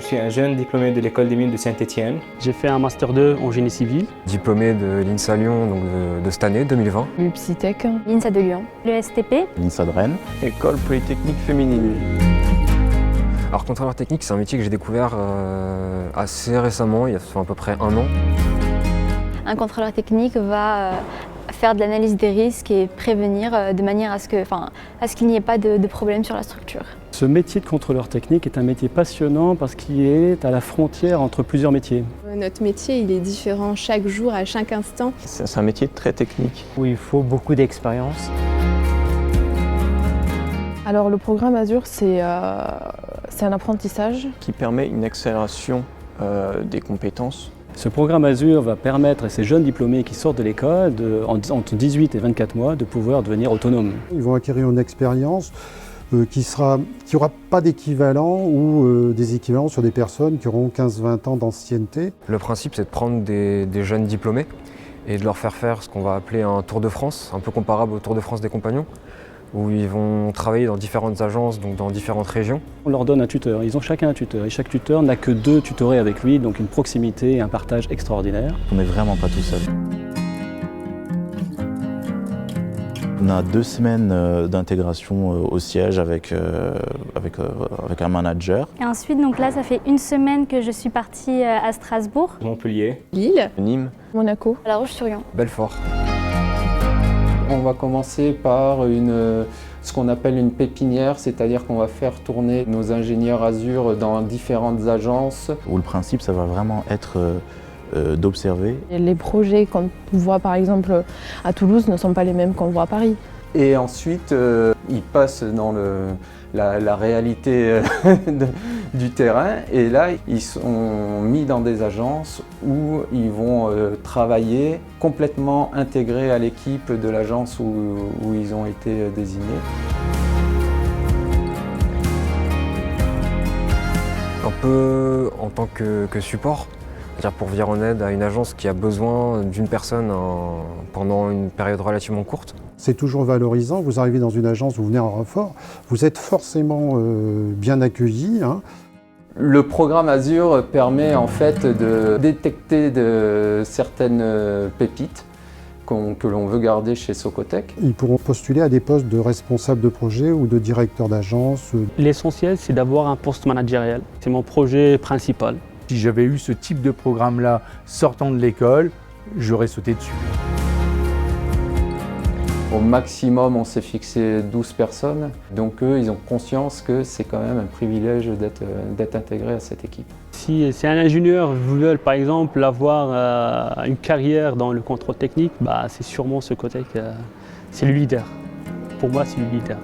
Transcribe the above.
Je suis un jeune diplômé de l'école des mines de Saint-Étienne. J'ai fait un Master 2 en génie civil. Diplômé de l'INSA Lyon donc de cette année, 2020. L'UPSITEC. L'INSA de Lyon. Le STP. L'INSA de Rennes. École polytechnique féminine. Alors contrôleur technique, c'est un métier que j'ai découvert assez récemment, il y a à peu près 1 an. Un contrôleur technique va faire de l'analyse des risques et prévenir de manière à ce qu'il n'y ait pas de problème sur la structure. Ce métier de contrôleur technique est un métier passionnant parce qu'il est à la frontière entre plusieurs métiers. Notre métier, il est différent chaque jour, à chaque instant. C'est un métier très technique. Où il faut beaucoup d'expérience. Alors le programme Azur, c'est un apprentissage qui permet une accélération des compétences. Ce programme Azur va permettre à ces jeunes diplômés qui sortent de l'école, entre 18 et 24 mois, de pouvoir devenir autonomes. Ils vont acquérir une expérience qui n'aura pas d'équivalent ou des équivalents sur des personnes qui auront 15-20 ans d'ancienneté. Le principe, c'est de prendre des jeunes diplômés et de leur faire ce qu'on va appeler un Tour de France, un peu comparable au Tour de France des compagnons, où ils vont travailler dans différentes agences, donc dans différentes régions. On leur donne un tuteur, ils ont chacun un tuteur, et chaque tuteur n'a que 2 tutorés avec lui, donc une proximité et un partage extraordinaire. On n'est vraiment pas tout seul. On a 2 semaines d'intégration au siège avec un manager. Et ensuite, donc là, ça fait 1 semaine que je suis partie à Strasbourg. Montpellier. Lille. Nîmes. Monaco. À La Roche-sur-Yon. Belfort. On va commencer par ce qu'on appelle une pépinière, c'est-à-dire qu'on va faire tourner nos ingénieurs Azur dans différentes agences. Où le principe, ça va vraiment être d'observer. Les projets qu'on voit par exemple à Toulouse ne sont pas les mêmes qu'on voit à Paris. Et ensuite, ils passent dans la réalité du terrain et là, ils sont mis dans des agences où ils vont travailler complètement intégrés à l'équipe de l'agence où ils ont été désignés. Un peu en tant que support, c'est-à-dire pour venir en aide à une agence qui a besoin d'une personne pendant une période relativement courte. C'est toujours valorisant, vous arrivez dans une agence, vous venez en renfort, vous êtes forcément bien accueilli. Le programme Azur permet en fait de détecter certaines pépites que l'on veut garder chez Socotec. Ils pourront postuler à des postes de responsable de projet ou de directeur d'agence. L'essentiel, c'est d'avoir un poste managérial. C'est mon projet principal. Si j'avais eu ce type de programme-là sortant de l'école, j'aurais sauté dessus. Au maximum, on s'est fixé 12 personnes, donc eux, ils ont conscience que c'est quand même un privilège d'être intégré à cette équipe. Si un ingénieur veut par exemple avoir une carrière dans le contrôle technique, c'est sûrement ce côté que c'est le leader. Pour moi, c'est le leader.